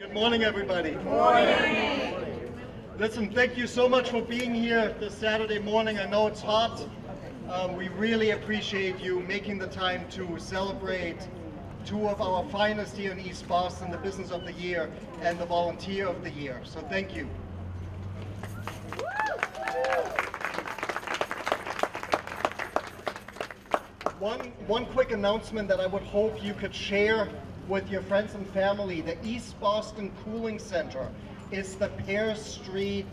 Good morning, everybody. Good morning. Listen, thank you so much for being here this Saturday morning. I know it's hot. We really appreciate you making the time to celebrate two of our finest here in East Boston, the Business of the Year and the Volunteer of the Year. So thank you. One quick announcement that I would hope you could share with your friends and family. The East Boston Cooling Center is the Pear Street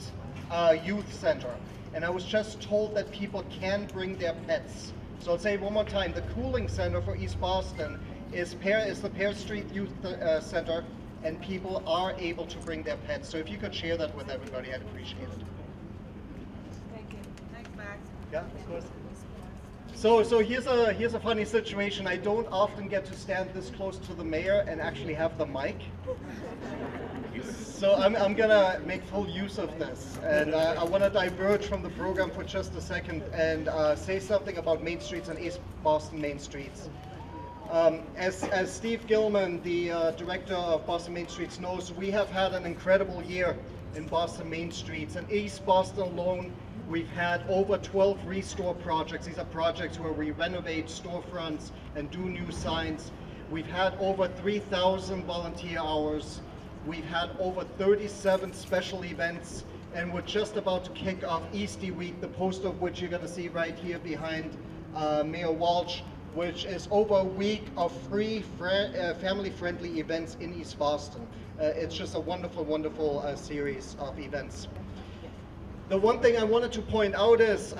Youth Center. And I was just told that people can bring their pets. So I'll say it one more time. The Cooling Center for East Boston is the Pear Street Youth Center, and people are able to bring their pets. So if you could share that with everybody, I'd appreciate it. Thank you. Thanks, Max. Yeah, of course. So here's a funny situation. I don't often get to stand this close to the mayor and actually have the mic. So I'm gonna make full use of this, and I want to diverge from the program for just a second and say something about Main Streets and East Boston Main Streets. As Steve Gilman, the director of Boston Main Streets, knows, we have had an incredible year in Boston Main Streets. In East Boston alone, we've had over 12 restore projects. These are projects where we renovate storefronts and do new signs. We've had over 3,000 volunteer hours. We've had over 37 special events, and we're just about to kick off Eastie Week, the poster of which you're going to see right here behind Mayor Walsh, which is over a week of free, family-friendly events in East Boston. It's just a wonderful, wonderful series of events. The one thing I wanted to point out is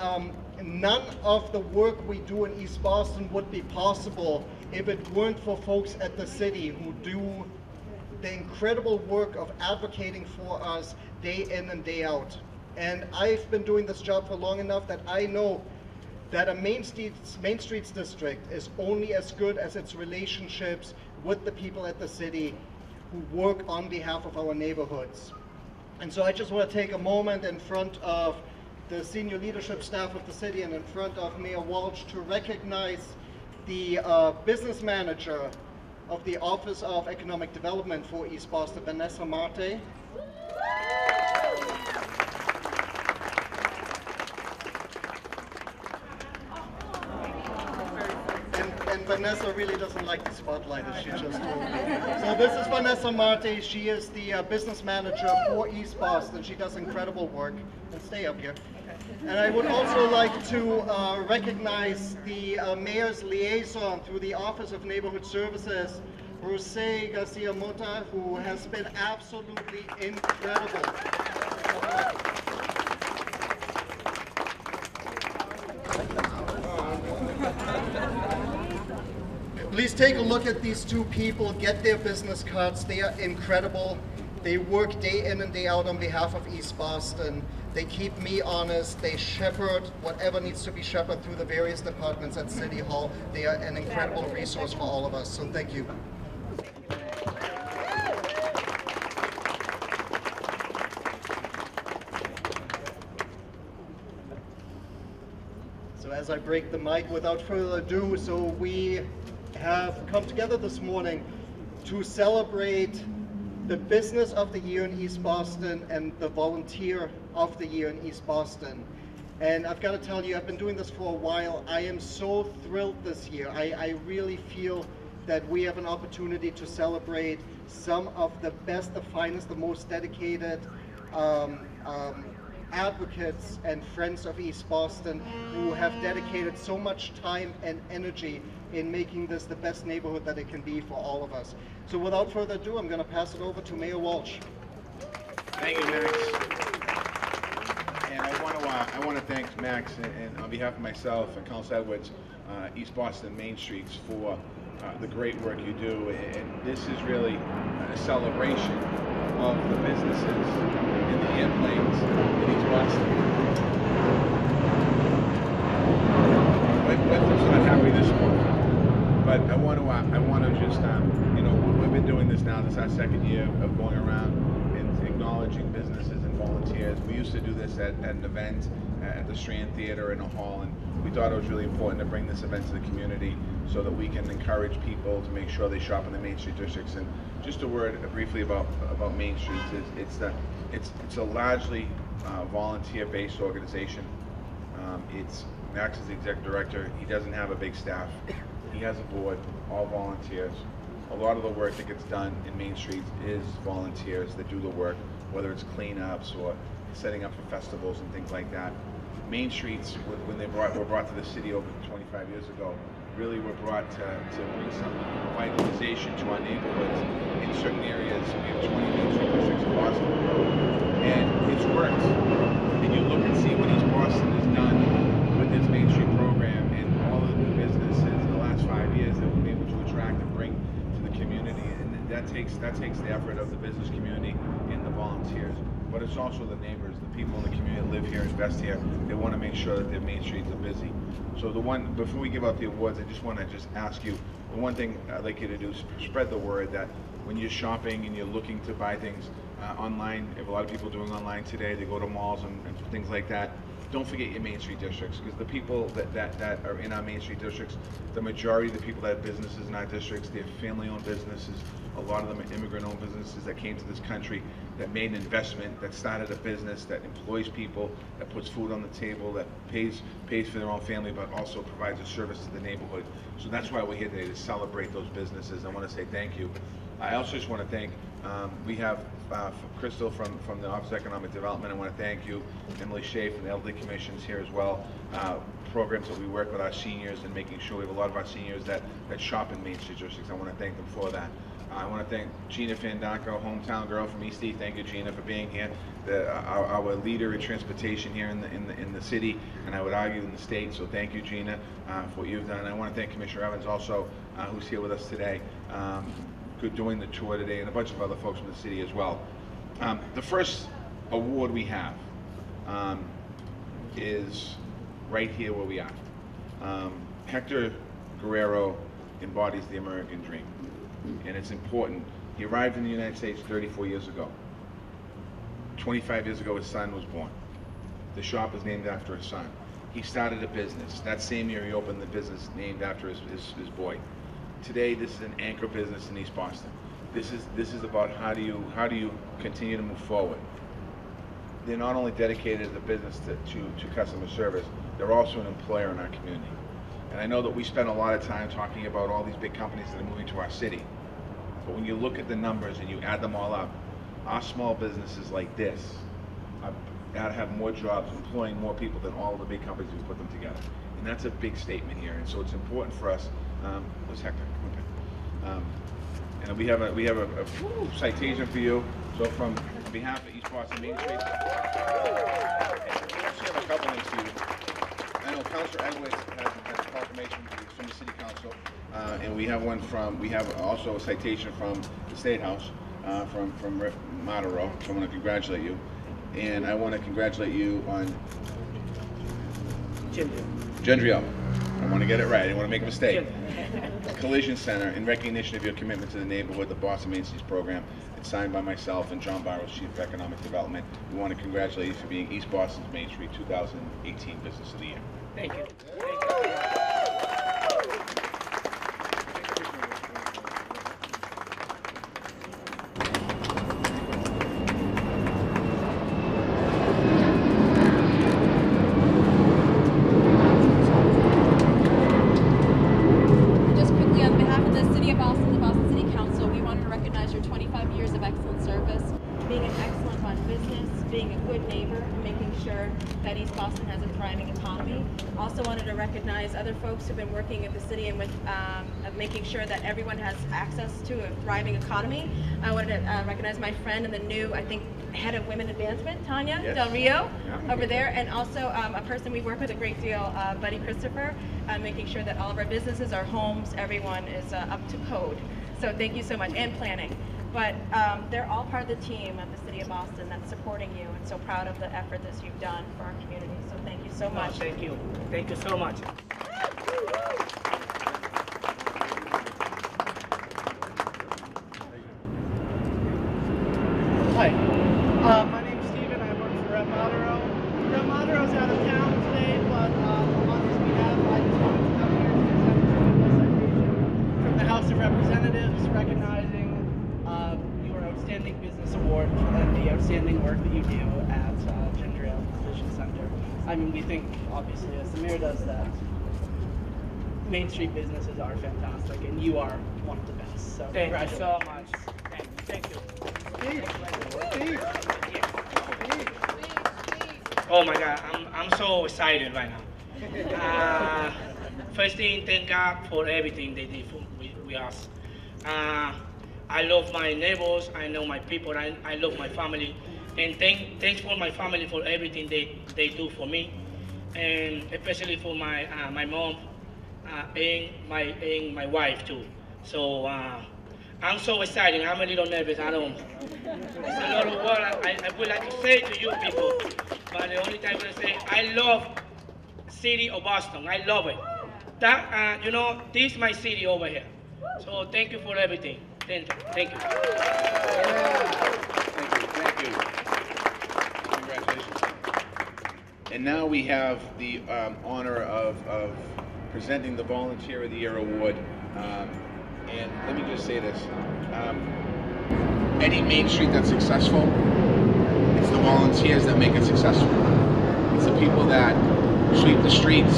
none of the work we do in East Boston would be possible if it weren't for folks at the city who do the incredible work of advocating for us day in and day out. And I've been doing this job for long enough that I know that a Main Streets district is only as good as its relationships with the people at the city who work on behalf of our neighborhoods. And so I just want to take a moment in front of the senior leadership staff of the city and in front of Mayor Walsh to recognize the business manager of the Office of Economic Development for East Boston, Vanessa Marte. And Vanessa really doesn't like the spotlight, as she just told me. So this is Vanessa Marte. She is the business manager for East Boston. She does incredible work. And stay up here. And I would also like to recognize the mayor's liaison through the Office of Neighborhood Services, Jose Garcia Mota, who has been absolutely incredible. Please take a look at these two people, get their business cards. They are incredible. They work day in and day out on behalf of East Boston. They keep me honest. They shepherd whatever needs to be shepherded through the various departments at City Hall. They are an incredible resource for all of us, so thank you. So as I break the mic, without further ado, so we have come together this morning to celebrate the Business of the Year in East Boston and the Volunteer of the Year in East Boston. And I've got to tell you, I've been doing this for a while. I am so thrilled this year. I really feel that we have an opportunity to celebrate some of the best, the finest, the most dedicated advocates and friends of East Boston who have dedicated so much time and energy in making this the best neighborhood that it can be for all of us. So without further ado, I'm going to pass it over to Mayor Walsh. Thank you, Max. And I want to thank Max and on behalf of myself and Council Edwards, East Boston Main Streets for the great work you do. And this is really a celebration of the businesses in the airplanes in East Boston. We're not happy this morning, but I want to just, you know, we've been doing this now. This is our second year of going around and acknowledging businesses and volunteers. volunteers. We used to do this at an event at the Strand Theater in a hall, and we thought it was really important to bring this event to the community so that we can encourage people to make sure they shop in the Main Street districts. And just a word briefly about Main Streets is it's a largely volunteer-based organization. Max is the executive director. He doesn't have a big staff. He has a board, all volunteers. A lot of the work that gets done in Main Streets is volunteers that do the work, whether it's cleanups or setting up for festivals and things like that. Main Streets, when they were brought to the city over 25 years ago, really were brought to bring some revitalization to our neighborhoods in certain areas. We have 20 Main Street districts in Boston, and it's worked. And you look and see what East Boston has done with its Main Street program and all of the new businesses in the last 5 years that we've been able to attract and bring to the community, and that takes the effort of the business community and the volunteers. But it's also the neighbors, the people in the community that live here, invest here. They want to make sure that their Main Streets are busy. So before we give out the awards, I just want to ask you, the one thing I'd like you to do is spread the word that when you're shopping and you're looking to buy things online, if a lot of people are doing online today, they go to malls and things like that. Don't forget your Main Street districts, because the people that are in our Main Street districts, the majority of the people that have businesses in our districts, they're family-owned businesses. A lot of them are immigrant-owned businesses that came to this country, that made an investment, that started a business, that employs people, that puts food on the table, that pays for their own family, but also provides a service to the neighborhood. So that's why we're here today, to celebrate those businesses. I want to say thank you. I also just want to thank, we have Crystal from the Office of Economic Development. I want to thank you, Emily Shea from the Elderly Commissions here as well. Programs that we work with our seniors and making sure we have a lot of our seniors that shop in Main Street districts. I want to thank them for that. I want to thank Gina Fandanco, hometown girl from East Eve. Thank you, Gina, for being here. Our leader in transportation here in the city, and I would argue in the state. So thank you, Gina, for what you've done. And I want to thank Commissioner Evans also, who's here with us today, doing the tour today, and a bunch of other folks from the city as well. The first award we have is right here where we are. Hector Guerrero embodies the American dream, and it's important. He arrived in the United States 34 years ago. 25 years ago, his son was born. The shop is named after his son. He started a business. That same year, he opened the business named after his boy. Today, this is an anchor business in East Boston. This is about how do you continue to move forward. They're not only dedicated as a business to customer service, they're also an employer in our community. And I know that we spend a lot of time talking about all these big companies that are moving to our city. But when you look at the numbers and you add them all up, our small businesses like this have more jobs, employing more people than all the big companies who put them together. And that's a big statement here. And so it's important for us. Where's Hector? Okay. And we have a citation for you. So on behalf of East Boston Main Street, we actually have a couple things for you. I know Councilor Edwards has a proclamation from the City Council, and we have also a citation from the State House, from Rip Martero. So I want to congratulate you, and I want to congratulate you on Gendrio. I want to get it right. I didn't want to make a mistake. Collision Center, in recognition of your commitment to the neighborhood, the Boston Main Streets program. It's signed by myself and John Barrows, Chief of Economic Development. We want to congratulate you for being East Boston's Main Street 2018 Business of the Year. Thank you. Just quickly, on behalf of the City of Allston, the Boston City Council, we wanted to recognize your 25 years of excellent service, being an excellent run business, being a good neighbor, and making sure that East Boston has a thriving economy. Also wanted to recognize other folks who've been working at the city and with making sure that everyone has access to a thriving economy. I wanted to recognize my friend and the new, I think, head of Women Advancement, Tanya Del Rio, over there, and also a person we work with a great deal, Buddy Christopher, making sure that all of our businesses, our homes, everyone is up to code. So thank you so much, and planning. But they're all part of the team of the City of Boston that's supporting you, and so proud of the effort that you've done for our community. So thank you so much. Thank you. Thank you so much. Hi, my name's Steven. I work for work that you do at Ginger Ale Exposition Center. I mean, we think, obviously, as the mayor does, that Main Street businesses are fantastic, and you are one of the best. So Thank you so congratulations. much. Thank you. Oh my God, I'm so excited right now. First thing, thank God for everything they did for us. I love my neighbors, I know my people, I love my family. And thanks for my family for everything they do for me. And especially for my mom and my wife too. So I'm so excited, I'm a little nervous, I don't. It's a lot of what I would like to say to you people, but the only time I'm gonna say, I love city of Boston, I love it. That, you know, this is my city over here. So thank you for everything. Thank you. Thank you. Congratulations. And now we have the honor of presenting the Volunteer of the Year Award. And let me just say this. Any Main Street that's successful, it's the volunteers that make it successful. It's the people that sweep the streets,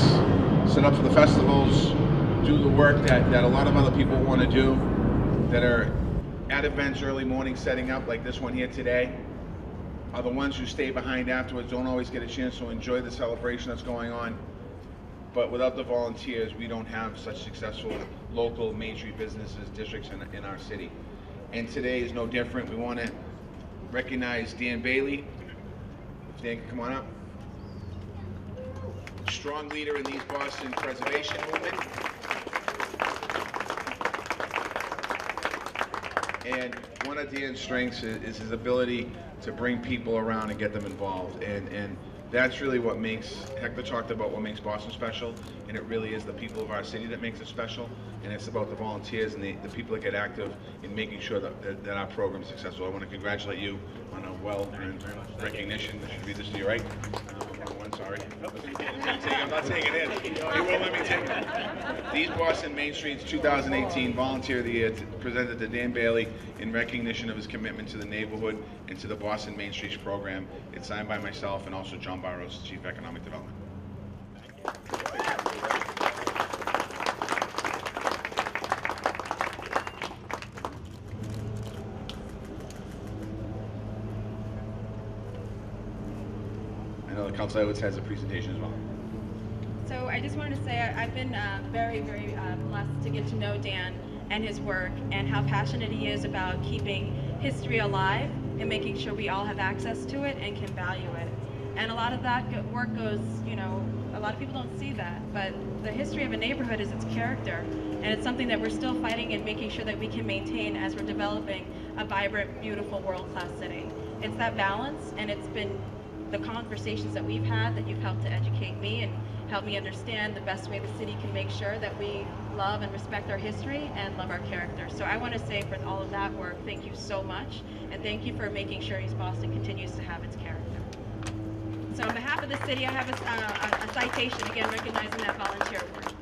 set up for the festivals, do the work that a lot of other people want to do, that are at events early morning setting up, like this one here today, are the ones who stay behind afterwards, don't always get a chance to enjoy the celebration that's going on. But without the volunteers, we don't have such successful local Main Street businesses, districts in our city. And today is no different. We want to recognize Dan Bailey. If Dan can come on up. Strong leader in the East Boston preservation movement. And one of Dan's strengths is his ability to bring people around and get them involved. And that's really what makes, Hector talked about what makes Boston special, and it really is the people of our city that makes it special, and it's about the volunteers and the people that get active in making sure that our program is successful. I want to congratulate you on a well-earned recognition. This should be this to you, right? One, sorry. I'm not taking it. You won't let me take it. The East Boston Main Street's 2018 Volunteer of the Year presented to Dan Bailey in recognition of his commitment to the neighborhood and to the Boston Main Streets program. It's signed by myself and also John Barros, Chief Economic Development. I know the Council Edwards has a presentation as well. So I just wanted to say I've been very, very blessed to get to know Dan and his work and how passionate he is about keeping history alive and making sure we all have access to it and can value it. And a lot of that work goes, you know, a lot of people don't see that, but the history of a neighborhood is its character, and it's something that we're still fighting and making sure that we can maintain as we're developing a vibrant, beautiful, world-class city. It's that balance, and it's been the conversations that we've had that you've helped to educate me and help me understand the best way the city can make sure that we love and respect our history and love our character. So I want to say for all of that work, thank you so much, and thank you for making sure East Boston continues to have its character. So on behalf of the city, I have a citation, again, recognizing that volunteer work.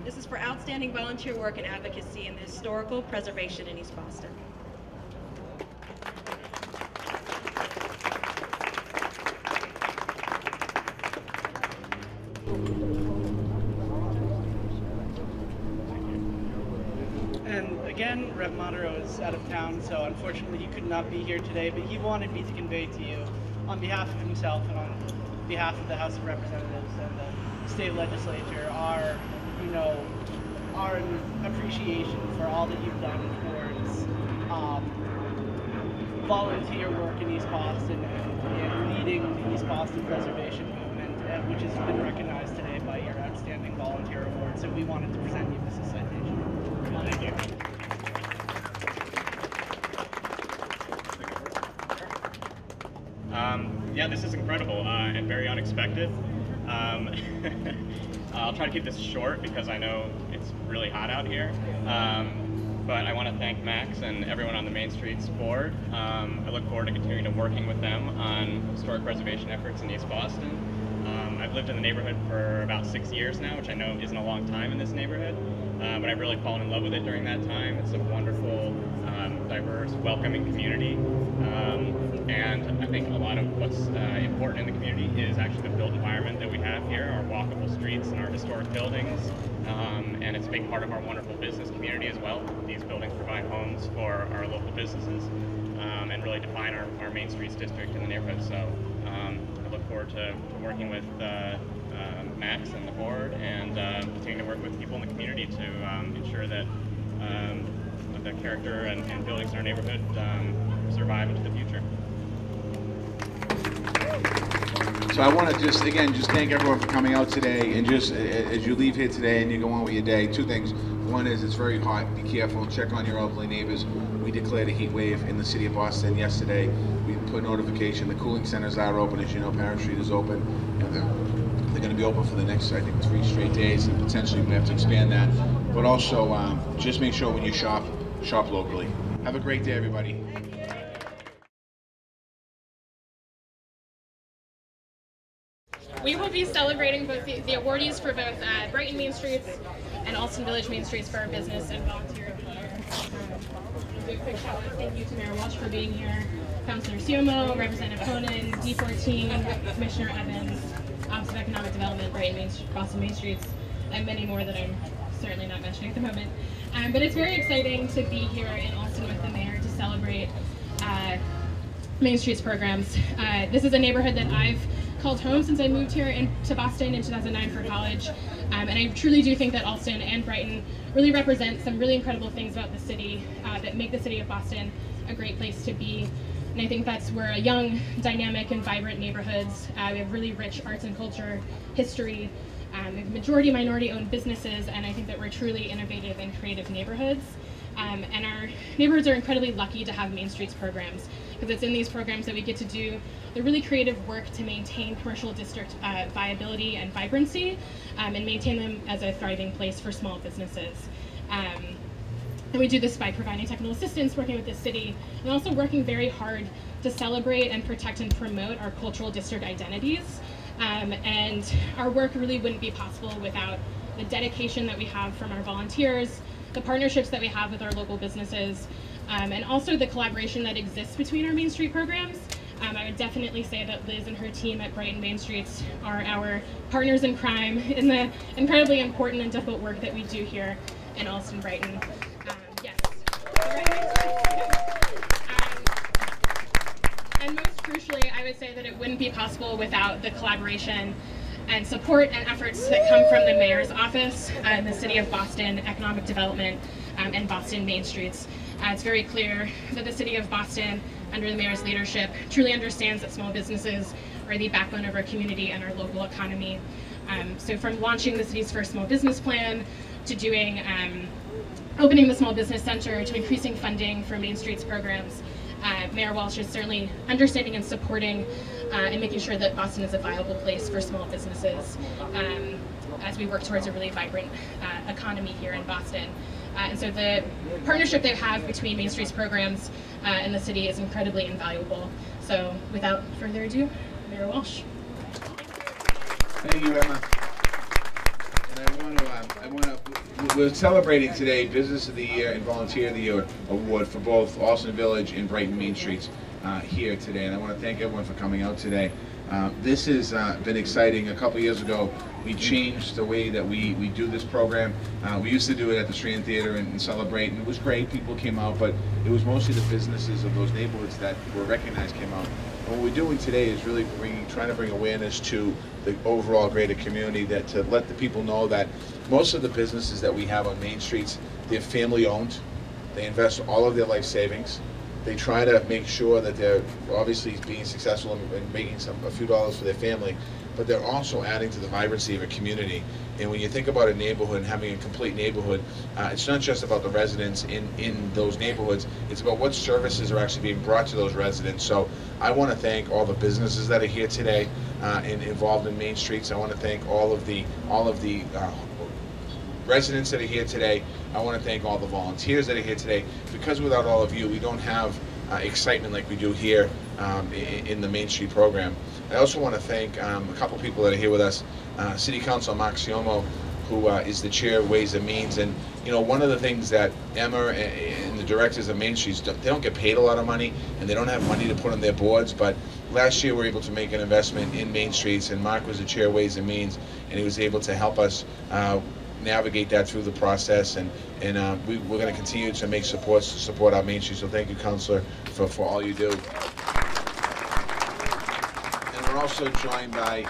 This is for outstanding volunteer work and advocacy in the historical preservation in East Boston. And again, Rev Monteiro is out of town, so unfortunately he could not be here today, but he wanted me to convey to you, on behalf of himself and on behalf of the House of Representatives and the state legislature, our appreciation for all that you've done towards volunteer work in East Boston and leading the East Boston preservation movement, which has been recognized today by your Outstanding Volunteer Award. So we wanted to present you this citation. Thank you. Yeah, this is incredible and very unexpected. I'll try to keep this short because I know it's really hot out here. But I want to thank Max and everyone on the Main Streets board. I look forward to continuing to working with them on historic preservation efforts in East Boston. I've lived in the neighborhood for about 6 years now, which I know isn't a long time in this neighborhood, but I've really fallen in love with it during that time. It's a wonderful, diverse, welcoming community, and I think a lot of what's important in the community is actually the built environment that we have here, our walkable streets and our historic buildings, and it's a big part of our wonderful business community as well. These buildings provide homes for our local businesses and really define our Main Streets district in the neighborhood. So I look forward to working with Max and the board and continuing to work with people in the community to ensure that the character and buildings in our neighborhood survive into the future. So I want to just thank everyone for coming out today, and just as you leave here today and you go on with your day, two things. One is it's very hot. Be careful. Check on your elderly neighbors. We declared a heat wave in the city of Boston yesterday. We put notification. The cooling centers are open. As you know, Parent Street is open. And they're going to be open for the next, I think, 3 straight days, and potentially we have to expand that. But also, just make sure when you shop locally. Have a great day, everybody. We will be celebrating both the awardees for both Brighton Main Streets and Allston Village Main Streets for our business and volunteer of the year. Do a quick shout out. Thank you to Mayor Walsh for being here, Councilor Siomo, Representative Honan, D14, Commissioner Evans, Office of Economic Development, Boston Main Streets, and many more that I'm certainly not mentioning at the moment. But it's very exciting to be here in Allston with the mayor to celebrate Main Streets programs. This is a neighborhood that I've called home since I moved here to Boston in 2009 for college, and I truly do think that Allston and Brighton really represent some really incredible things about the city that make the city of Boston a great place to be. And I think we're a young, dynamic, and vibrant neighborhoods. We have really rich arts and culture history. We have majority minority-owned businesses, and I think that we're truly innovative and creative neighborhoods. And our neighborhoods are incredibly lucky to have Main Streets programs, because it's in these programs that we get to do the really creative work to maintain commercial district viability and vibrancy, and maintain them as a thriving place for small businesses. And we do this by providing technical assistance, working with the city, and also working very hard to celebrate and protect and promote our cultural district identities. And our work really wouldn't be possible without the dedication that we have from our volunteers, the partnerships that we have with our local businesses, and also the collaboration that exists between our Main Street programs. I would definitely say that Liz and her team at Brighton Main Streets are our partners in crime in the incredibly important and difficult work that we do here in Allston, Brighton. Yes. And most crucially, I would say that it wouldn't be possible without the collaboration and support and efforts that come from the mayor's office, the City of Boston Economic Development, and Boston Main Streets. It's very clear that the City of Boston, under the mayor's leadership, truly understands that small businesses are the backbone of our community and our local economy. So from launching the city's first small business plan, to doing opening the Small Business Center, to increasing funding for Main Streets programs, Mayor Walsh is certainly understanding and supporting and making sure that Boston is a viable place for small businesses as we work towards a really vibrant economy here in Boston. And so the partnership they have between Main Streets programs and the city is incredibly invaluable. So without further ado, Mayor Walsh. Thank you, Emma. And we're celebrating today Business of the Year and Volunteer of the Year award for both Allston Village and Brighton Main Streets here today. And I want to thank everyone for coming out today. This has been exciting. A couple years ago, we changed the way that we do this program. We used to do it at the Strand Theater and celebrate, and it was great. People came out, but it was mostly the businesses of those neighborhoods that were recognized came out. And what we're doing today is really trying to bring awareness to the overall greater community, that to let the people know that most of the businesses that we have on Main Streets, they're family owned. They invest all of their life savings. They try to make sure that they're obviously being successful and making a few dollars for their family, but they're also adding to the vibrancy of a community. And when you think about a neighborhood and having a complete neighborhood, it's not just about the residents in those neighborhoods, it's about what services are actually being brought to those residents. So I want to thank all the businesses that are here today and involved in Main Streets. I want to thank all of the residents that are here today. I want to thank all the volunteers that are here today, because without all of you, we don't have excitement like we do here in the Main Street program. I also want to thank a couple people that are here with us. City Councilor Maxiomo, who is the chair of Ways and Means, and you know, one of the things that Emma and the directors of Main Streets, they don't get paid a lot of money, and they don't have money to put on their boards, but last year we were able to make an investment in Main Streets, and Mark was the chair of Ways and Means, and he was able to help us navigate that through the process, and we're going to continue to make supports to support our Main Street. So thank you, Councilor, for all you do. And we're also joined by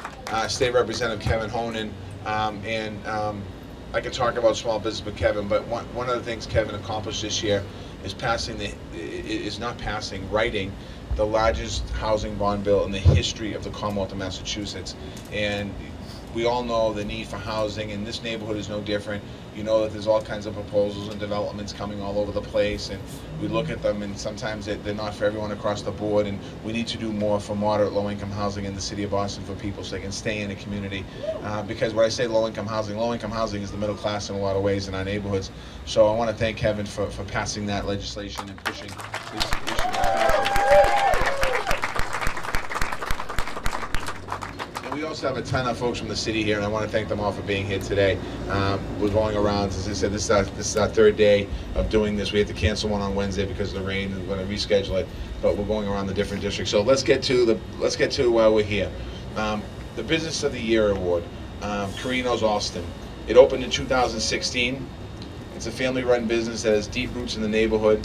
State Representative Kevin Honan, I could talk about small business with Kevin, but one of the things Kevin accomplished this year is writing the largest housing bond bill in the history of the Commonwealth of Massachusetts. And we all know the need for housing, and this neighborhood is no different. You know that there's all kinds of proposals and developments coming all over the place, and we look at them, and sometimes they're not for everyone across the board, and we need to do more for moderate low-income housing in the city of Boston for people so they can stay in the community. Because when I say low-income housing is the middle class in a lot of ways in our neighborhoods. So I want to thank Kevin for passing that legislation and pushing this issue. We also have a ton of folks from the city here, and I want to thank them all for being here today. We're going around, as I said, this is our third day of doing this. We had to cancel one on Wednesday because of the rain, and we're going to reschedule it. But we're going around the different districts. So let's get to why we're here. The Business of the Year Award, Carino's Allston. It opened in 2016. It's a family-run business that has deep roots in the neighborhood.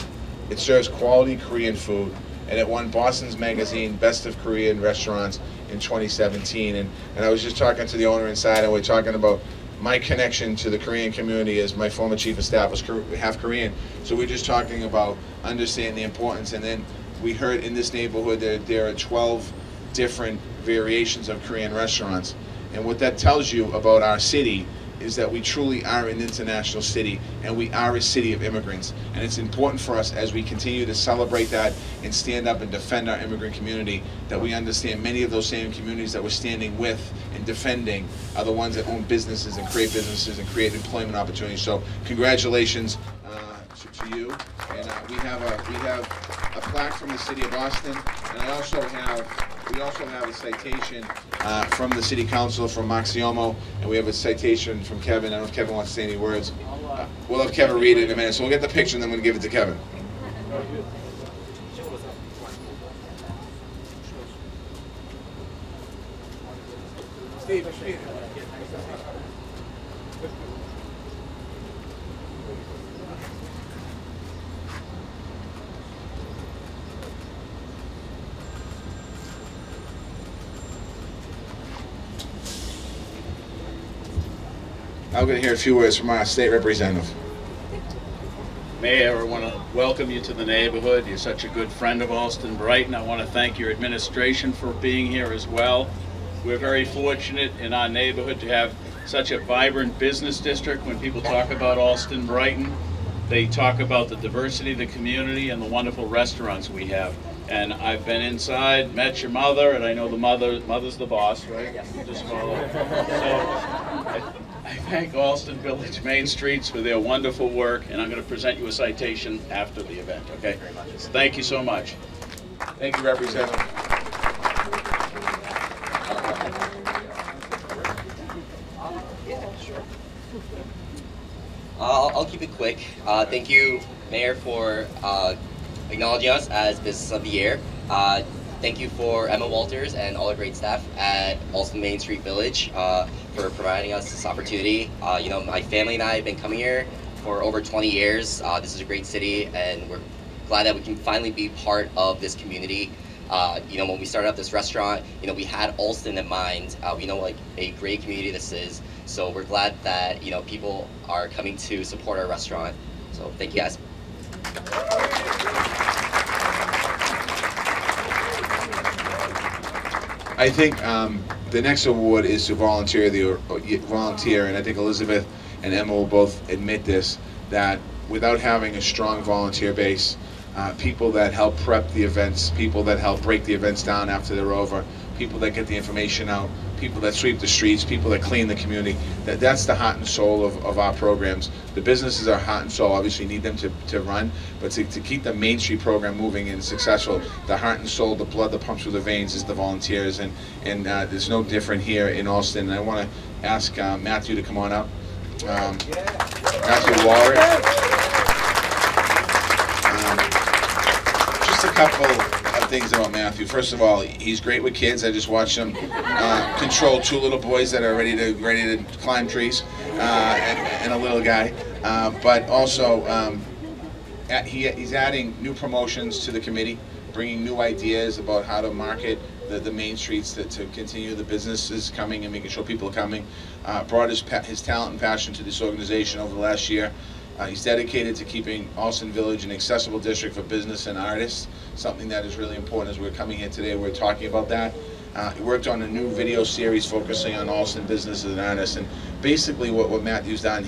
It serves quality Korean food, and it won Boston's Magazine Best of Korean Restaurants in 2017, and I was just talking to the owner inside, and we're talking about my connection to the Korean community as my former chief of staff was half Korean. So we're just talking about understanding the importance, and then we heard in this neighborhood there are 12 different variations of Korean restaurants, and what that tells you about our city is that we truly are an international city, and we are a city of immigrants. And it's important for us, as we continue to celebrate that and stand up and defend our immigrant community, that we understand many of those same communities that we're standing with and defending are the ones that own businesses and create employment opportunities. So congratulations to you. And we have a plaque from the city of Boston, and we also have a citation from the City Council, from Maxiomo, and we have a citation from Kevin. I don't know if Kevin wants to say any words. We'll have Kevin read it in a minute. So we'll get the picture, and then we'll give it to Kevin. Steve. I'm going to hear a few words from our state representative. Mayor, I want to welcome you to the neighborhood. You're such a good friend of Allston Brighton. I want to thank your administration for being here as well. We're very fortunate in our neighborhood to have such a vibrant business district. When people talk about Allston Brighton, they talk about the diversity of the community and the wonderful restaurants we have. And I've been inside, met your mother, and I know the mother's the boss, right? Yes. Just follow. So I thank Allston Village Main Streets for their wonderful work, and I'm going to present you a citation after the event, okay? So thank you so much. Thank you, Representative. I'll keep it quick. Thank you, Mayor, for acknowledging us as Business of the Year. Thank you for Emma Walters and all the great staff at Allston Main Street Village for providing us this opportunity. You know, my family and I have been coming here for over 20 years. This is a great city, and we're glad that we can finally be part of this community. You know, when we started up this restaurant, you know, we had Allston in mind. We know like a great community this is, so we're glad that, you know, people are coming to support our restaurant. So thank you guys. I think the next award is to volunteer, and I think Elizabeth and Emma will both admit this, that without having a strong volunteer base, people that help prep the events, people that help break the events down after they're over, people that get the information out, people that sweep the streets, people that clean the community. That's the heart and soul of our programs. The businesses are heart and soul. Obviously, need them to run, but to keep the Main Street program moving and successful, the heart and soul, the blood that pumps through the veins is the volunteers, and there's no different here in Allston. And I want to ask Matthew to come on up. Matthew Walsh. Just a couple of things about Matthew. First of all, he's great with kids. I just watched him control 2 little boys that are ready to climb trees, and a little guy. But also, he's adding new promotions to the committee, bringing new ideas about how to market the main streets to continue the businesses coming and making sure people are coming. Brought his talent and passion to this organization over the last year. He's dedicated to keeping Allston Village an accessible district for business and artists, something that is really important. As we're coming here today, we're talking about that. He worked on a new video series focusing on Allston businesses and artists, and basically what Matthew's done,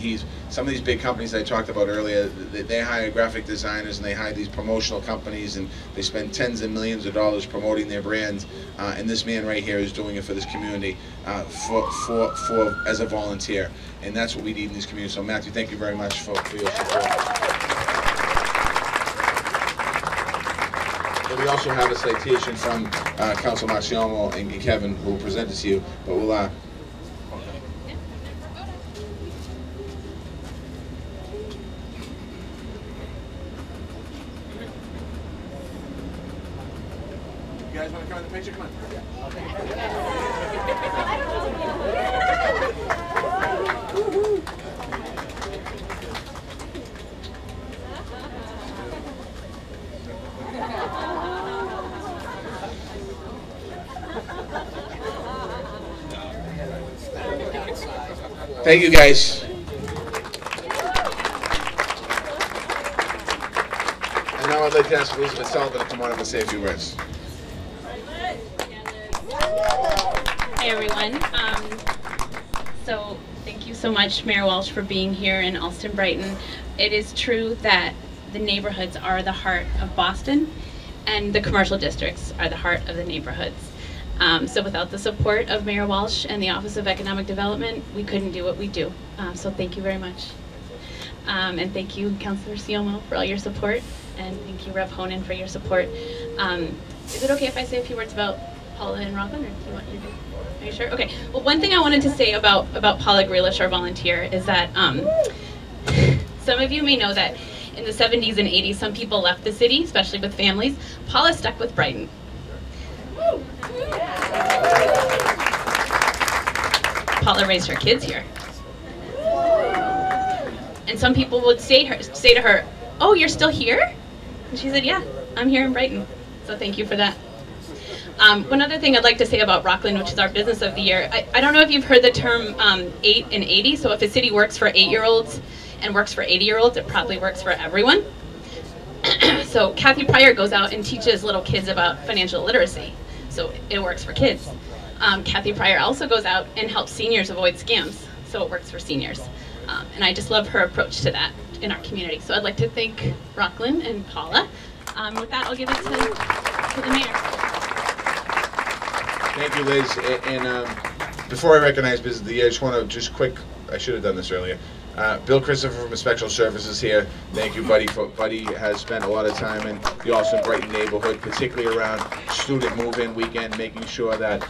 some of these big companies I talked about earlier, they hire graphic designers and they hire these promotional companies, and they spend tens of millions of dollars promoting their brands, and this man right here is doing it for this community as a volunteer, and that's what we need in these communities. So Matthew, thank you very much for your support. We also have a citation from Council Marciamo and Kevin, who will present it to you, but we'll you guys want to come in the picture? Come on. Thank you, guys. And now I'd like to ask Elizabeth Sullivan to come on up and say a few words. Hi, everyone. So thank you so much, Mayor Walsh, for being here in Allston, Brighton. It is true that the neighborhoods are the heart of Boston, and the commercial districts are the heart of the neighborhoods. So without the support of Mayor Walsh and the Office of Economic Development, we couldn't do what we do. So thank you very much. And thank you, Councilor Siomo, for all your support, and thank you, Rep. Honan, for your support. Is it okay if I say a few words about Paula and Robin, or do you want you to? Are you sure? Okay. Well, one thing I wanted to say about Paula Grealish, our volunteer, is that some of you may know that in the 70s and 80s, some people left the city, especially with families. Paula stuck with Brighton. Paula raised her kids here. And some people would say to her, "Oh, you're still here?" And she said, "Yeah, I'm here in Brighton." So thank you for that. One other thing I'd like to say about Rockland, which is our business of the year, I don't know if you've heard the term 8 and 80. So if a city works for 8-year-olds and works for 80-year-olds, it probably works for everyone. So Kathy Pryor goes out and teaches little kids about financial literacy. So it works for kids. Kathy Pryor also goes out and helps seniors avoid scams. So it works for seniors. And I just love her approach to that in our community. So I'd like to thank Rockland and Paula. With that, I'll give it to the mayor. Thank you, Liz. And before I recognize Business of the Year, I just want to I should have done this earlier. Bill Christopher from Special Services here. Thank you, Buddy. Buddy has spent a lot of time in the Allston Brighton neighborhood, particularly around student move-in weekend, making sure that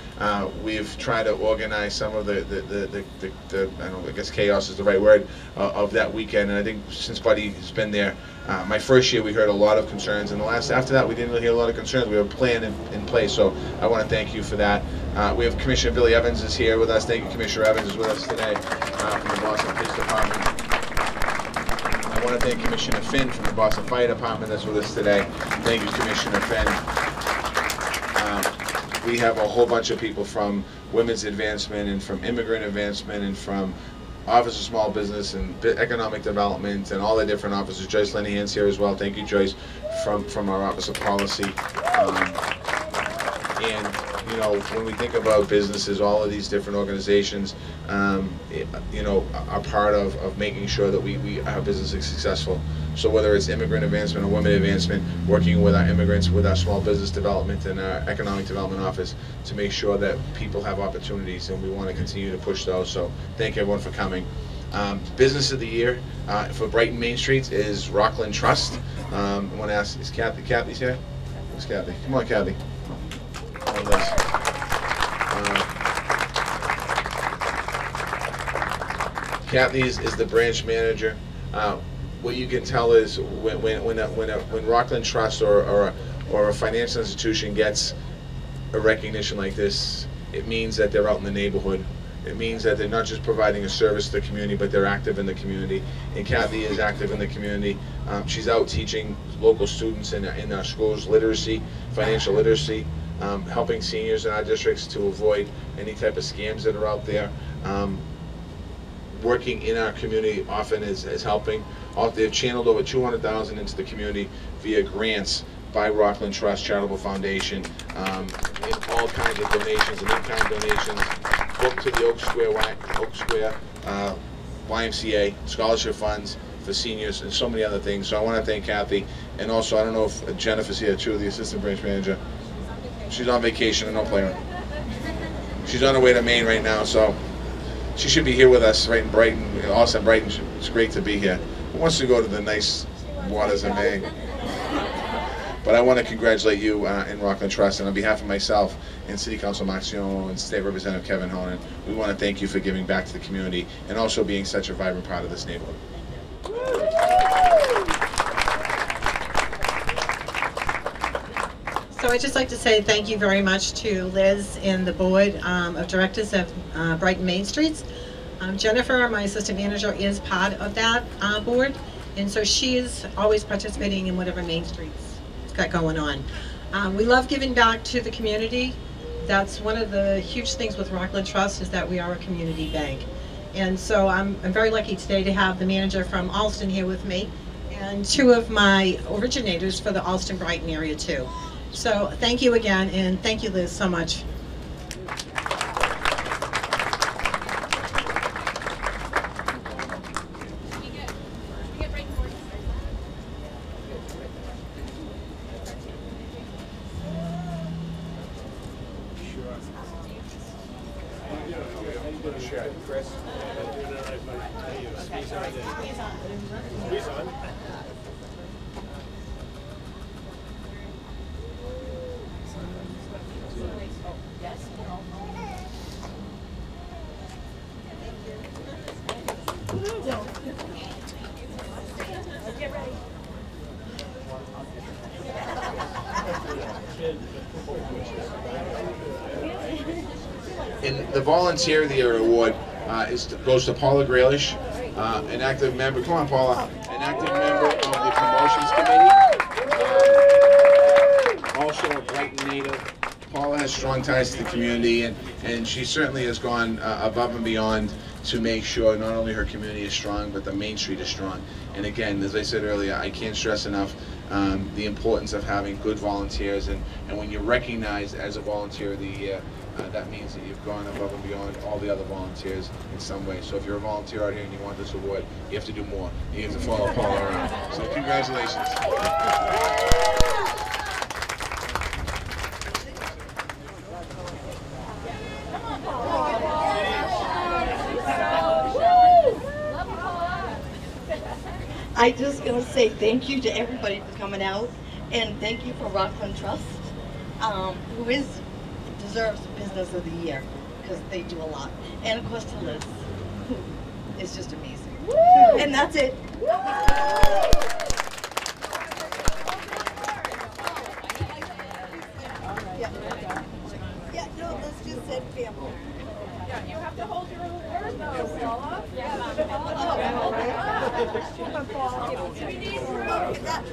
we've tried to organize some of the I don't know, I guess chaos is the right word, of that weekend. And I think since Buddy has been there, my first year we heard a lot of concerns, and after that we didn't really hear a lot of concerns. We have a plan in place, so I want to thank you for that. We have Commissioner Billy Evans is here with us. Thank you, Commissioner Evans is with us today from the Boston Police Department. I want to thank Commissioner Finn from the Boston Fire Department that's with us today. Thank you, Commissioner Finn. We have a whole bunch of people from Women's Advancement and from Immigrant Advancement and from Office of Small Business and Economic Development and all the different offices. Joyce Linehan's here as well. Thank you, Joyce, from our Office of Policy. And you know, when we think about businesses, all of these different organizations, you know, are part of making sure that our business is successful. So whether it's immigrant advancement or women advancement, working with our immigrants, with our small business development and our economic development office to make sure that people have opportunities, and we want to continue to push those. So thank everyone for coming. Business of the year for Brighton Main Streets is Rockland Trust. I want to ask, is Kathy's here? Where's Kathy? Come on, Kathy. Kathy is the branch manager. What you can tell is when Rockland Trust or a financial institution gets a recognition like this, it means that they're out in the neighborhood. It means that they're not just providing a service to the community, but they're active in the community. And Kathy is active in the community. She's out teaching local students in our schools literacy, financial literacy, helping seniors in our districts to avoid any type of scams that are out there. Working in our community often is helping. They've channeled over $200,000 into the community via grants by Rockland Trust Charitable Foundation, in all kinds of donations and in-kind donations, booked to the Oak Square YMCA, scholarship funds for seniors, and so many other things. So I want to thank Kathy, and also I don't know if Jennifer's here too, the assistant branch manager. She's on vacation, and no playing. She's on her way to Maine right now, so she should be here with us right in Brighton, Allston, Brighton. It's great to be here. Who wants to go to the nice waters of Maine? But I want to congratulate you in Rockland Trust, and on behalf of myself and City Council Maxion and State Representative Kevin Honan, we want to thank you for giving back to the community and also being such a vibrant part of this neighborhood. So I'd just like to say thank you very much to Liz and the board of directors of Brighton Main Streets. Jennifer, my assistant manager, is part of that board, and so she is always participating in whatever Main Streets got going on. We love giving back to the community. That's one of the huge things with Rockland Trust, is that we are a community bank. And so I'm very lucky today to have the manager from Allston here with me, and two of my originators for the Allston Brighton area too. So thank you again, and thank you, Liz, so much. And the Volunteer of the Year award goes to Paula Graylish, an active member. Come on, Paula. An active member of the promotions committee. Also a Brighton native. Paula has strong ties to the community, and she certainly has gone above and beyond to make sure not only her community is strong, but the Main Street is strong. And again, as I said earlier, I can't stress enough the importance of having good volunteers, and when you're recognized as a Volunteer of the Year, that means that you've gone above and beyond all the other volunteers in some way. So if you're a volunteer out here and you want this award, you have to do more. You have to follow Paula around. So congratulations. I just gonna say thank you to everybody for coming out, and thank you for Rockland Trust, who deserves Business of the Year, because they do a lot, and of course to Liz, who is just amazing. Woo! And that's it. Yeah, no, let's just say family. Yeah, you have to hold your award though, Paula. Yeah.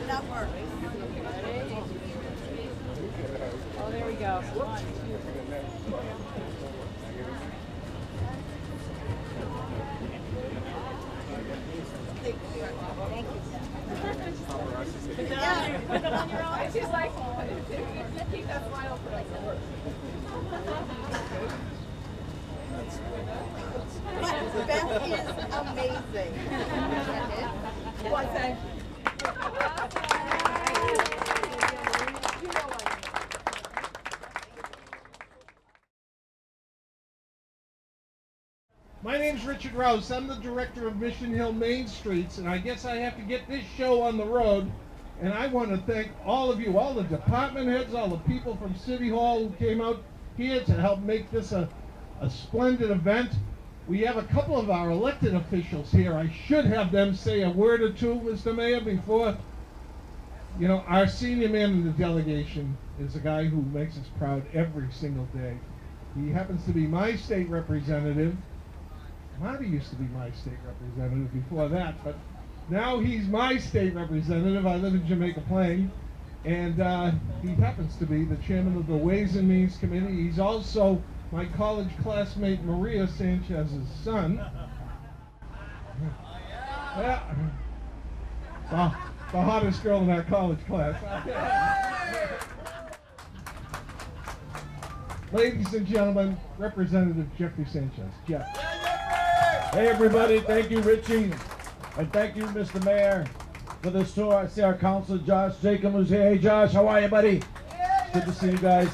That works. Oh, there we go. Yeah, put it on your own. She's like, keep that smile for us. sing. Why, thank you. My name's Richard Rouse. I'm the director of Mission Hill Main Streets, and I guess I have to get this show on the road. And I want to thank all of you, all the department heads, all the people from City Hall who came out here to help make this a splendid event. We have a couple of our elected officials here. I should have them say a word or two, Mr. Mayor, before. You know, our senior man in the delegation is a guy who makes us proud every single day. He happens to be my state representative. Marty used to be my state representative before that, but now he's my state representative. I live in Jamaica Plain, and he happens to be the chairman of the Ways and Means Committee. He's also my college classmate Maria Sanchez's son. Yeah, the hottest girl in our college class. Ladies and gentlemen, Representative Jeffrey Sanchez. Jeff. Hey everybody, thank you Richie, and thank you Mr. Mayor for this tour. I see our councilor Josh Jacob who's here. Hey Josh, how are you buddy? Good to see you guys.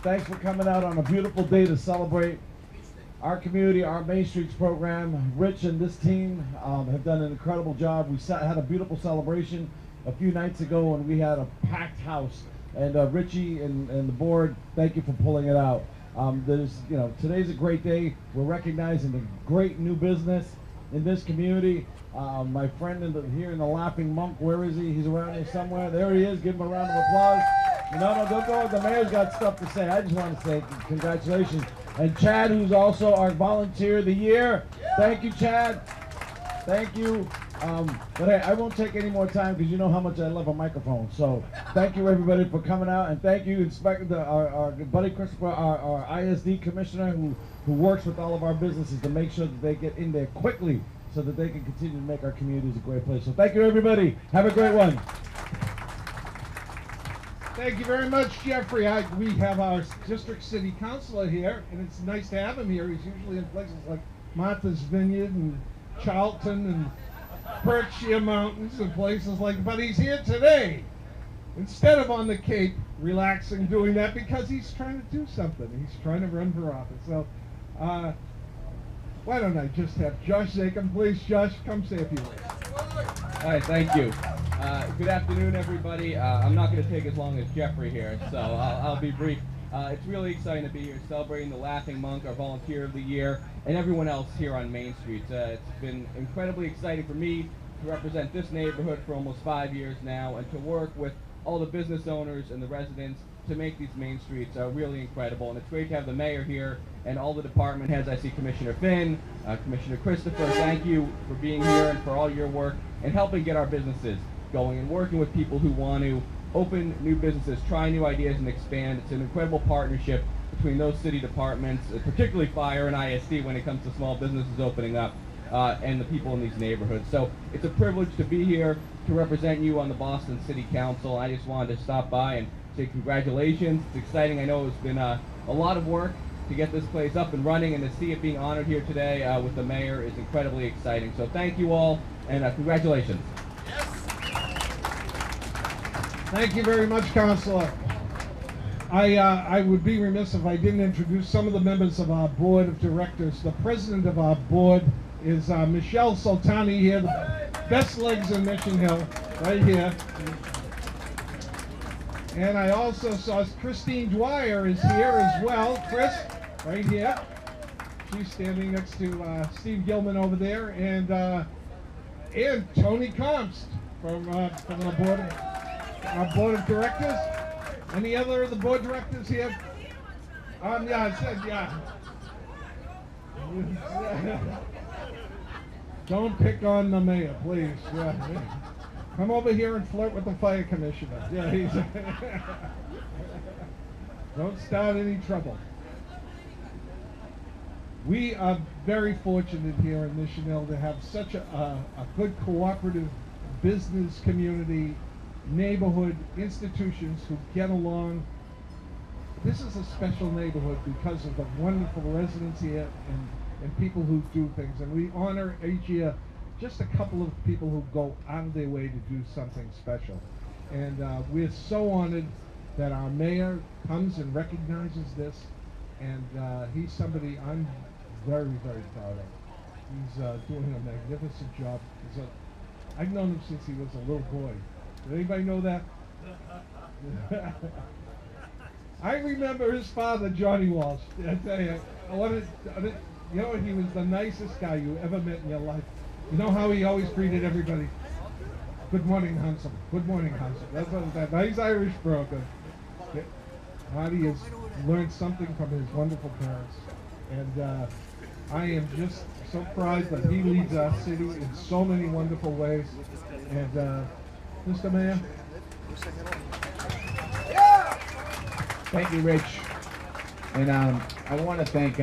Thanks for coming out on a beautiful day to celebrate our community, our Main Streets program. Rich and this team have done an incredible job. We had a beautiful celebration a few nights ago and we had a packed house. And Richie and the board, thank you for pulling it out. Today's a great day. We're recognizing the great new business in this community. My friend here in the Laughing Monk, where is he? He's around here somewhere. There he is. Give him a round of applause. No, don't go. The mayor's got stuff to say. I just want to say congratulations. And Chad, who's also our volunteer of the year. Thank you, Chad. Thank you. But hey, I won't take any more time because you know how much I love a microphone. So thank you everybody for coming out, and thank you our buddy Christopher, our ISD commissioner who works with all of our businesses to make sure that they get in there quickly so that they can continue to make our communities a great place. So thank you everybody. Have a great one. Thank you very much, Jeffrey. We have our district city councilor here, and it's nice to have him here. He's usually in places like Martha's Vineyard and Charlton and Berkshire Mountains and places like, but he's here today instead of on the Cape relaxing doing that because he's trying to do something. He's trying to run for office. So why don't I just have Josh Zakem, please. Josh, come say a few words. All right, thank you. Good afternoon, everybody. I'm not going to take as long as Jeffrey here, so I'll be brief. It's really exciting to be here celebrating the Laughing Monk, our volunteer of the year, and everyone else here on Main Street. It's been incredibly exciting for me to represent this neighborhood for almost 5 years now and to work with all the business owners and the residents to make these Main Streets really incredible. And it's great to have the mayor here and all the department heads. I see Commissioner Finn, Commissioner Christopher. Thank you for being here and for all your work and helping get our businesses going and working with people who want to open new businesses, try new ideas, and expand. It's an incredible partnership between those city departments, particularly fire and ISD when it comes to small businesses opening up, and the people in these neighborhoods. So it's a privilege to be here to represent you on the Boston City Council. I just wanted to stop by and say congratulations. It's exciting. I know it's been a lot of work to get this place up and running, and to see it being honored here today with the mayor is incredibly exciting. So thank you all, and congratulations. Thank you very much, Councilor. I would be remiss if I didn't introduce some of the members of our board of directors. The president of our board is Michelle Soltani here, the best legs in Mission Hill, right here. And I also saw Christine Dwyer is here as well. Chris, right here. She's standing next to Steve Gilman over there, and Tony Comst from the board. Our board of directors. Any other of the board directors here? Yeah, I said, yeah. Don't pick on the mayor, please. Yeah. Come over here and flirt with the fire commissioner. Yeah, don't start any trouble. We are very fortunate here in Mission Hill to have such a good cooperative business community, neighborhood, institutions who get along. This is a special neighborhood because of the wonderful residents here and people who do things. And we honor each year just a couple of people who go out of their way to do something special. And we're so honored that our mayor comes and recognizes this, and he's somebody I'm very, very proud of. He's doing a magnificent job. I've known him since he was a little boy. Did anybody know that? I remember his father, Johnny Walsh. I tell you, you know, he was the nicest guy you ever met in your life. You know how he always greeted everybody? Good morning, Hansel. Good morning, Hansel. That's what that nice Irish broker. Marty has learned something from his wonderful parents, and I am just so proud that he leads our city in so many wonderful ways. And Mr. Mayor. Thank you, Rich. And I want to thank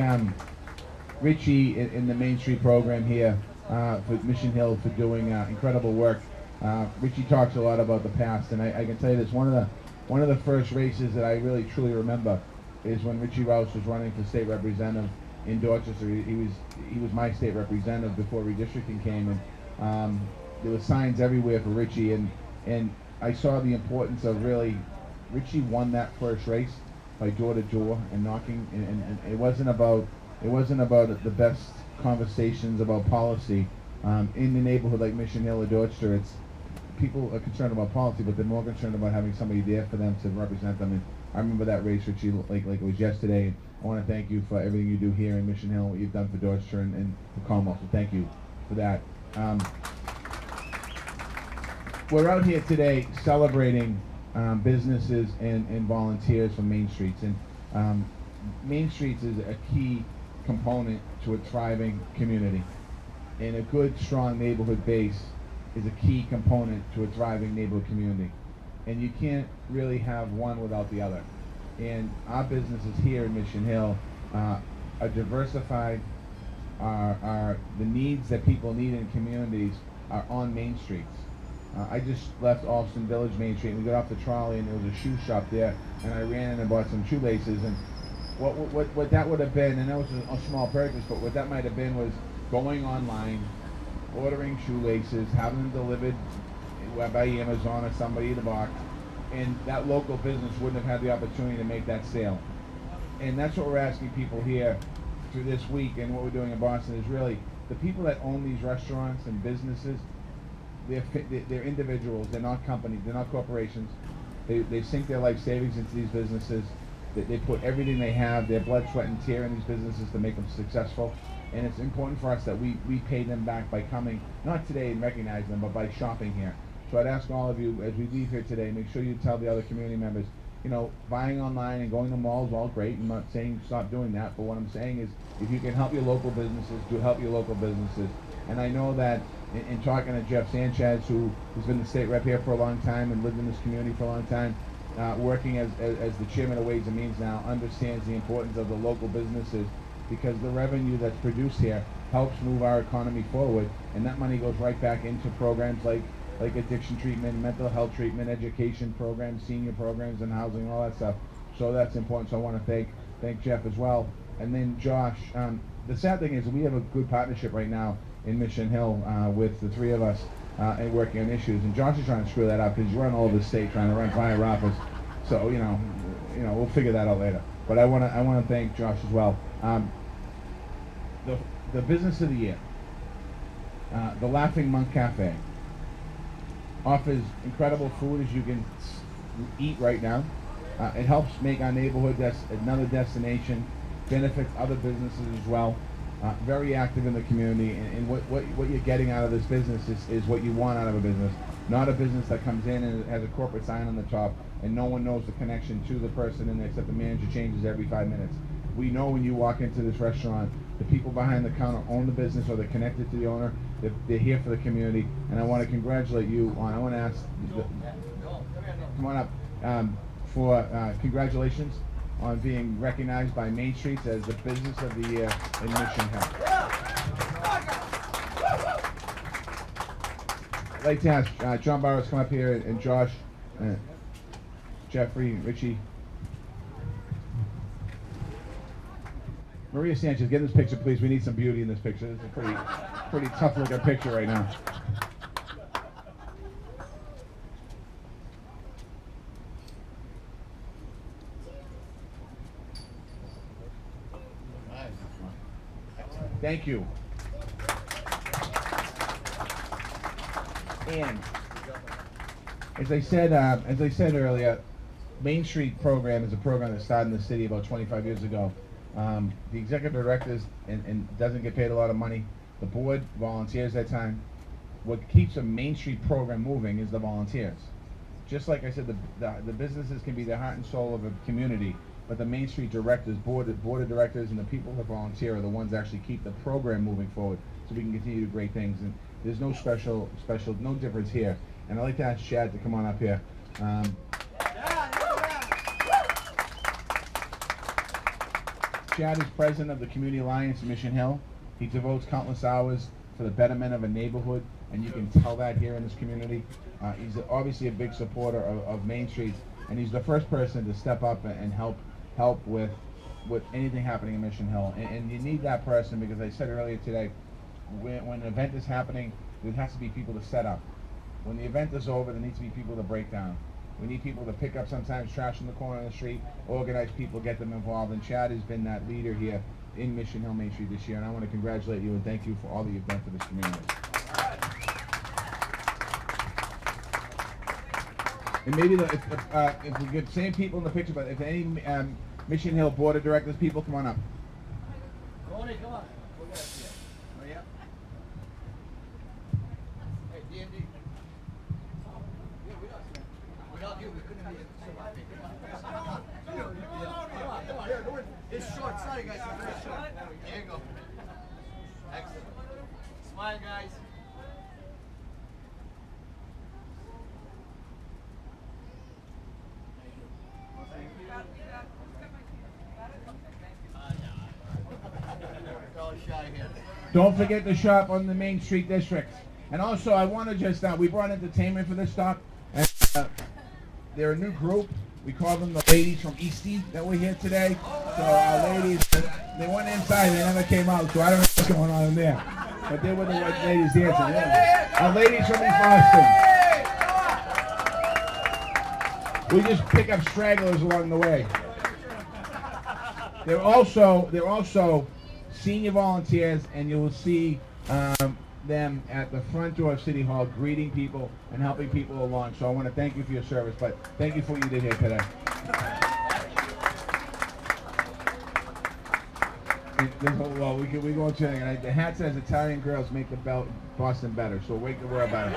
Richie in the Main Street program here for Mission Hill for doing incredible work. Richie talks a lot about the past, and I can tell you this: one of the first races that I really truly remember is when Richie Rouse was running for state representative in Dorchester. He was my state representative before redistricting came, and there were signs everywhere for Richie, and I saw the importance of really. Richie won that first race by door to door and knocking, and it wasn't about the best conversations about policy in the neighborhood like Mission Hill or Dorchester. It's people are concerned about policy, but they're more concerned about having somebody there for them to represent them. And I remember that race, Richie, like it was yesterday. And I want to thank you for everything you do here in Mission Hill, what you've done for Dorchester and for Commonwealth. So thank you for that. We're out here today celebrating businesses and volunteers from Main Streets, and Main Streets is a key component to a thriving community, and a good strong neighborhood base is a key component to a thriving neighborhood community, and you can't really have one without the other. And our businesses here in Mission Hill are diversified, are the needs that people need in communities are on Main Streets. I just left Allston Village Main Street, and we got off the trolley, and there was a shoe shop there, and I ran in and bought some shoelaces, and what that would have been, and that was a small purchase, but what that might have been was going online, ordering shoelaces, having them delivered by Amazon or somebody in the box, and that local business wouldn't have had the opportunity to make that sale. And that's what we're asking people here through this week, and what we're doing in Boston is really the people that own these restaurants and businesses. They're individuals, they're not companies, they're not corporations. They sink their life savings into these businesses. They put everything they have, their blood, sweat, and tear in these businesses to make them successful. And it's important for us that we pay them back by coming, not today and recognize them, but by shopping here. So I'd ask all of you, as we leave here today, make sure you tell the other community members, you know, buying online and going to malls is all great. I'm not saying stop doing that, but what I'm saying is if you can help your local businesses, do help your local businesses. And I know that in talking to Jeff Sanchez, who's been the state rep here for a long time and lived in this community for a long time, working as the chairman of Ways and Means now, understands the importance of the local businesses, because the revenue that's produced here helps move our economy forward, and that money goes right back into programs like addiction treatment, mental health treatment, education programs, senior programs, and housing, all that stuff. So that's important. So I want to thank Jeff as well. And then Josh, the sad thing is we have a good partnership right now in Mission Hill with the three of us and working on issues. And Josh is trying to screw that up because you run all over the state trying to run fire office. So you know, we'll figure that out later. But I want to thank Josh as well. The business of the year, the Laughing Monk Cafe, offers incredible food as you can eat right now. It helps make our neighborhood another destination, benefits other businesses as well. Very active in the community, and what you're getting out of this business is what you want out of a business, not a business that comes in and has a corporate sign on the top and no one knows the connection to the person in there except the manager changes every 5 minutes. We know when you walk into this restaurant, the people behind the counter own the business or they're connected to the owner. They're here for the community, and I want to congratulate you on. I want to ask, come on up for congratulations on being recognized by Main Streets as the Business of the Year in Mission Hill. I'd like to ask John Barrows come up here, and Josh, Jeffrey, Richie. Maria Sanchez, get this picture, please. We need some beauty in this picture. This is a pretty tough looking picture right now. Thank you. And as I said earlier, Main Street program is a program that started in the city about 25 years ago. The executive directors and doesn't get paid a lot of money. The board volunteers that time. What keeps a Main Street program moving is the volunteers. Just like I said, the businesses can be the heart and soul of a community, but the Main Street directors, board of directors, and the people that volunteer are the ones that actually keep the program moving forward, so we can continue to do great things. And there's no no difference here. And I'd like to ask Chad to come on up here. Chad is president of the Community Alliance in Mission Hill. He devotes countless hours to the betterment of a neighborhood, and you can tell that here in this community. He's obviously a big supporter of Main Street, and he's the first person to step up and help with anything happening in Mission Hill. And you need that person, because I said earlier today, when an event is happening, there has to be people to set up. When the event is over, there needs to be people to break down. We need people to pick up sometimes trash in the corner of the street, organize people, get them involved, and Chad has been that leader here in Mission Hill Main Street this year, and I want to congratulate you and thank you for all that you've done for this community. And maybe if we get same people in the picture, but if any Mission Hill Board of Directors people, come on up. Tony, come on. Oh, yeah. Hey, D&D. Without you, we couldn't have survived. Come on, here, go in. It's short. Sorry, guys. It's very short. There you go. Excellent. Smile, guys. Don't forget to shop on the Main Street District. And also, I want to just, we brought entertainment for this stop. And they're a new group. We call them the ladies from Eastie that were here today. So our ladies, they went inside, they never came out, so I don't know what's going on in there. But they were the ladies dancing. Yeah. Our ladies from East Boston. We just pick up stragglers along the way. They're also senior volunteers, and you will see them at the front door of City Hall greeting people and helping people along. So I want to thank you for your service, but thank you for what you did here today. Well, we go into it. The hat says Italian girls make the Boston better, so wear better.